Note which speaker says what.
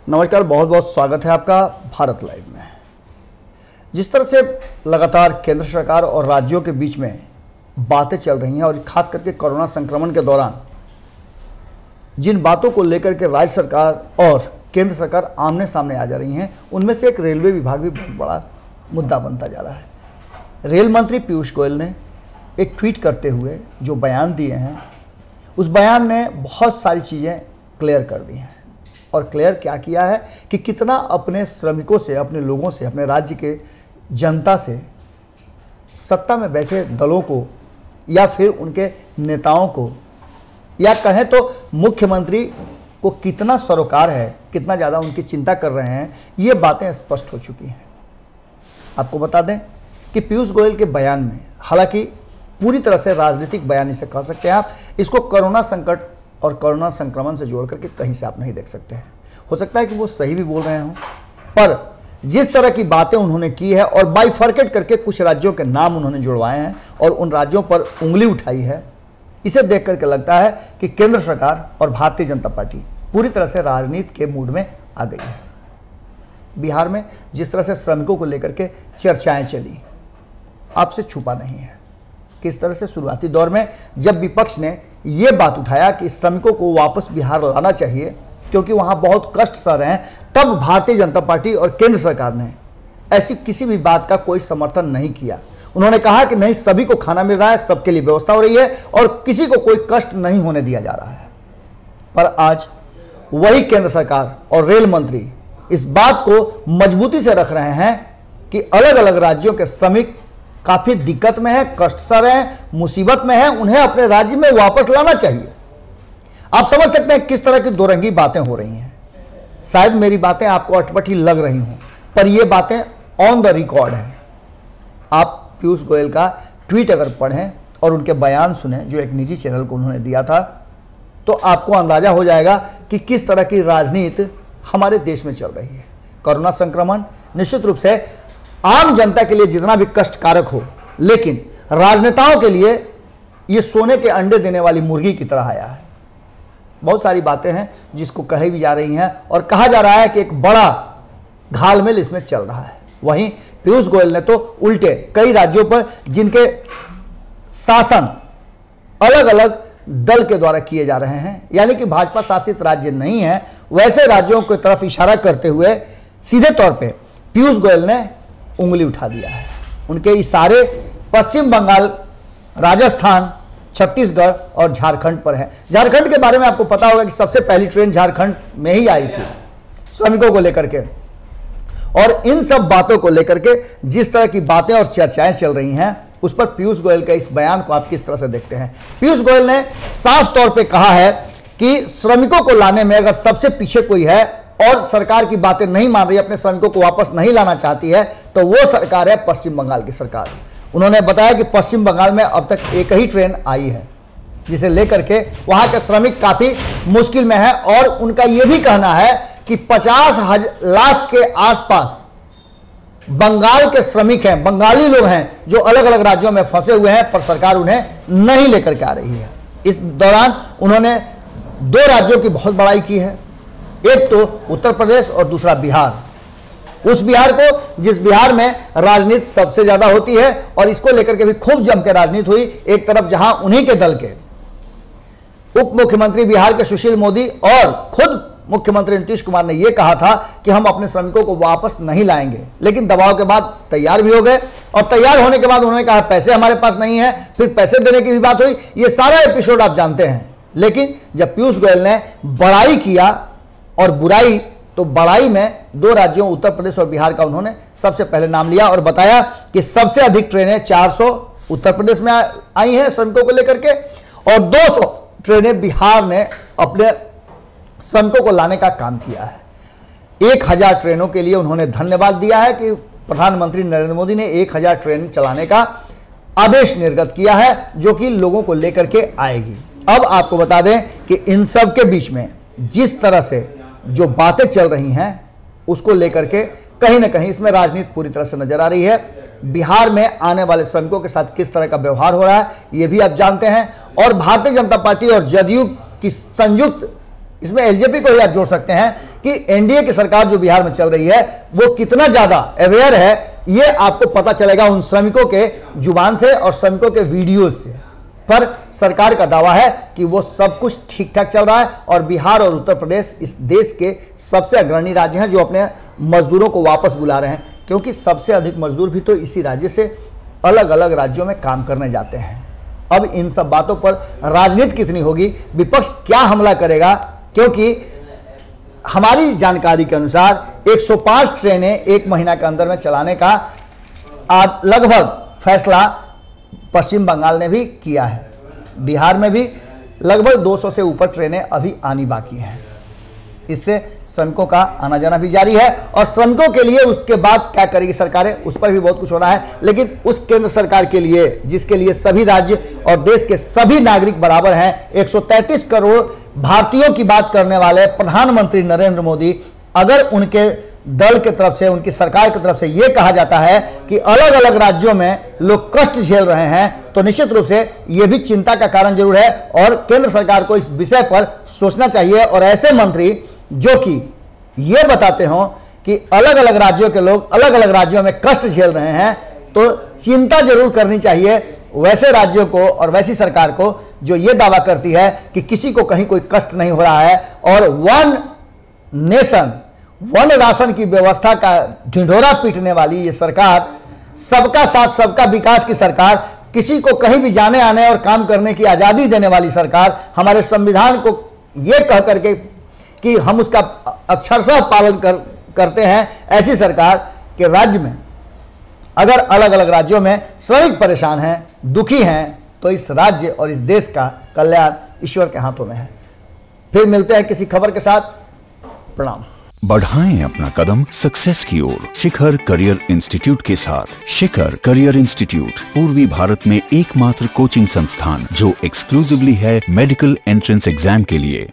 Speaker 1: नमस्कार, बहुत बहुत स्वागत है आपका भारत लाइव में। जिस तरह से लगातार केंद्र सरकार और राज्यों के बीच में बातें चल रही हैं और खास करके कोरोना संक्रमण के दौरान जिन बातों को लेकर के राज्य सरकार और केंद्र सरकार आमने सामने आ जा रही हैं, उनमें से एक रेलवे विभाग भी बहुत बड़ा मुद्दा बनता जा रहा है। रेल मंत्री पीयूष गोयल ने एक ट्वीट करते हुए जो बयान दिए हैं, उस बयान ने बहुत सारी चीज़ें क्लियर कर दी हैं। और क्लियर क्या किया है कि कितना अपने श्रमिकों से, अपने लोगों से, अपने राज्य के जनता से, सत्ता में बैठे दलों को या फिर उनके नेताओं को या कहें तो मुख्यमंत्री को कितना सरोकार है, कितना ज़्यादा उनकी चिंता कर रहे हैं, ये बातें स्पष्ट हो चुकी हैं। आपको बता दें कि पीयूष गोयल के बयान में, हालांकि पूरी तरह से राजनीतिक बयान इसे कह सकते हैं आप, इसको कोरोना संकट और कोरोना संक्रमण से जोड़ करके कहीं से आप नहीं देख सकते हैं। हो सकता है कि वो सही भी बोल रहे हों, पर जिस तरह की बातें उन्होंने की है और बाइफर्केट करके कुछ राज्यों के नाम उन्होंने जुड़वाए हैं और उन राज्यों पर उंगली उठाई है, इसे देख करके लगता है कि केंद्र सरकार और भारतीय जनता पार्टी पूरी तरह से राजनीति के मूड में आ गई है। बिहार में जिस तरह से श्रमिकों को लेकर के चर्चाएं चली, आपसे छुपा नहीं है किस तरह से शुरुआती दौर में जब विपक्ष ने यह बात उठाया कि श्रमिकों को वापस बिहार लाना चाहिए क्योंकि वहां बहुत कष्ट सह रहे हैं, तब भारतीय जनता पार्टी और केंद्र सरकार ने ऐसी किसी भी बात का कोई समर्थन नहीं किया। उन्होंने कहा कि नहीं, सभी को खाना मिल रहा है, सबके लिए व्यवस्था हो रही है और किसी को कोई कष्ट नहीं होने दिया जा रहा है। पर आज वही केंद्र सरकार और रेल मंत्री इस बात को मजबूती से रख रहे हैं कि अलग अलग राज्यों के श्रमिक काफी दिक्कत में है, कष्ट सह रहे हैं, मुसीबत में है, उन्हें अपने राज्य में वापस लाना चाहिए। आप समझ सकते हैं किस तरह की दोरंगी बातें हो रही हैं। शायद मेरी बातें आपको अटपटी लग रही हों, पर ये बातें ऑन द रिकॉर्ड हैं। आप पीयूष गोयल का ट्वीट अगर पढ़ें और उनके बयान सुने जो एक निजी चैनल को उन्होंने दिया था, तो आपको अंदाजा हो जाएगा कि किस तरह की राजनीति हमारे देश में चल रही है। कोरोना संक्रमण निश्चित रूप से आम जनता के लिए जितना भी कष्टकारक हो, लेकिन राजनेताओं के लिए ये सोने के अंडे देने वाली मुर्गी की तरह आया है। बहुत सारी बातें हैं जिसको कही भी जा रही हैं और कहा जा रहा है कि एक बड़ा घालमेल इसमें चल रहा है। वहीं पीयूष गोयल ने तो उल्टे कई राज्यों पर जिनके शासन अलग अलग दल के द्वारा किए जा रहे हैं, यानी कि भाजपा शासित राज्य नहीं है, वैसे राज्यों की तरफ इशारा करते हुए सीधे तौर पे पीयूष गोयल ने उंगली उठा दिया है। उनके इशारे पश्चिम बंगाल, राजस्थान, छत्तीसगढ़ और झारखंड पर है। झारखंड के बारे में आपको पता होगा कि सबसे पहली ट्रेन झारखंड में ही आई थी श्रमिकों को लेकर के। और इन सब बातों को लेकर के जिस तरह की बातें और चर्चाएं चल रही हैं, उस पर पीयूष गोयल का इस बयान को आप किस तरह से देखते हैं। पीयूष गोयल ने साफ तौर पर कहा है कि श्रमिकों को लाने में अगर सबसे पीछे कोई है और सरकार की बातें नहीं मान रही, अपने श्रमिकों को वापस नहीं लाना चाहती है, तो वो सरकार है पश्चिम बंगाल की सरकार। उन्होंने बताया कि पश्चिम बंगाल में अब तक एक ही ट्रेन आई है जिसे लेकर के वहां के श्रमिक काफी मुश्किल में है और उनका यह भी कहना है कि 50 लाख के आसपास बंगाल के श्रमिक हैं, बंगाली लोग हैं जो अलग अलग राज्यों में फंसे हुए हैं, पर सरकार उन्हें नहीं लेकर के आ रही है। इस दौरान उन्होंने दो राज्यों की बहुत बड़ाई की है, एक तो उत्तर प्रदेश और दूसरा बिहार। उस बिहार को जिस बिहार में राजनीति सबसे ज्यादा होती है और इसको लेकर के भी खूब जम के राजनीति हुई। एक तरफ जहां उन्हीं के दल के उप मुख्यमंत्री बिहार के सुशील मोदी और खुद मुख्यमंत्री नीतीश कुमार ने यह कहा था कि हम अपने श्रमिकों को वापस नहीं लाएंगे, लेकिन दबाव के बाद तैयार भी हो गए और तैयार होने के बाद उन्होंने कहा पैसे हमारे पास नहीं है, फिर पैसे देने की भी बात हुई। ये सारा एपिसोड आप जानते हैं। लेकिन जब पीयूष गोयल ने बड़ाई किया और बुराई, तो बड़ाई में दो राज्यों उत्तर प्रदेश और बिहार का उन्होंने सबसे पहले नाम लिया और बताया कि सबसे अधिक ट्रेनें 400 उत्तर प्रदेश में आई हैं श्रमिकों को लेकर के और 200 ट्रेनें बिहार ने अपने श्रमिकों को लाने का काम किया है। 1000 ट्रेनों के लिए उन्होंने धन्यवाद दिया है कि प्रधानमंत्री नरेंद्र मोदी ने 1000 ट्रेन चलाने का आदेश निर्गत किया है जो कि लोगों को लेकर के आएगी। अब आपको बता दें कि इन सब के बीच में जिस तरह से जो बातें चल रही हैं उसको लेकर के कहीं ना कहीं इसमें राजनीति पूरी तरह से नजर आ रही है। बिहार में आने वाले श्रमिकों के साथ किस तरह का व्यवहार हो रहा है ये भी आप जानते हैं। और भारतीय जनता पार्टी और जदयू की संयुक्त, इसमें एलजेपी को भी आप जोड़ सकते हैं कि एनडीए की सरकार जो बिहार में चल रही है वो कितना ज्यादा अवेयर है, ये आपको पता चलेगा उन श्रमिकों के जुबान से और श्रमिकों के वीडियो से। पर सरकार का दावा है कि वो सब कुछ ठीक ठाक चल रहा है और बिहार और उत्तर प्रदेश इस देश के सबसे अग्रणी राज्य हैं जो अपने मजदूरों को वापस बुला रहे हैं, क्योंकि सबसे अधिक मजदूर भी तो इसी राज्य से अलग अलग राज्यों में काम करने जाते हैं। अब इन सब बातों पर राजनीति कितनी होगी, विपक्ष क्या हमला करेगा, क्योंकि हमारी जानकारी के अनुसार 105 ट्रेनें एक महीना के अंदर में चलाने का लगभग फैसला पश्चिम बंगाल ने भी किया है। बिहार में भी लगभग 200 से ऊपर ट्रेनें अभी आनी बाकी हैं। इससे श्रमिकों का आना जाना भी जारी है और श्रमिकों के लिए उसके बाद क्या करेगी सरकारें, उस पर भी बहुत कुछ हो रहा है। लेकिन उस केंद्र सरकार के लिए जिसके लिए सभी राज्य और देश के सभी नागरिक बराबर हैं, 133 करोड़ भारतीयों की बात करने वाले प्रधानमंत्री नरेंद्र मोदी, अगर उनके दल की तरफ से, उनकी सरकार की तरफ से यह कहा जाता है कि अलग अलग राज्यों में लोग कष्ट झेल रहे हैं, तो निश्चित रूप से यह भी चिंता का कारण जरूर है और केंद्र सरकार को इस विषय पर सोचना चाहिए। और ऐसे मंत्री जो कि यह बताते हो कि अलग अलग राज्यों के लोग अलग अलग राज्यों में कष्ट झेल रहे हैं, तो चिंता जरूर करनी चाहिए वैसे राज्यों को और वैसी सरकार को जो यह दावा करती है कि किसी को कहीं कोई कष्ट नहीं हो रहा है और वन नेशन वन राशन की व्यवस्था का ढिंढोरा पीटने वाली ये सरकार, सबका साथ सबका विकास की सरकार, किसी को कहीं भी जाने आने और काम करने की आज़ादी देने वाली सरकार, हमारे संविधान को ये कह करके कि हम उसका अक्षरशः पालन करते हैं, ऐसी सरकार के राज्य में अगर अलग अलग राज्यों में श्रमिक परेशान हैं, दुखी हैं, तो इस राज्य और इस देश का कल्याण ईश्वर के हाथों में है। फिर मिलते हैं किसी खबर के साथ। प्रणाम।
Speaker 2: बढ़ाएं अपना कदम सक्सेस की ओर शिखर करियर इंस्टीट्यूट के साथ। शिखर करियर इंस्टीट्यूट पूर्वी भारत में एकमात्र कोचिंग संस्थान जो एक्सक्लूसिवली है मेडिकल एंट्रेंस एग्जाम के लिए।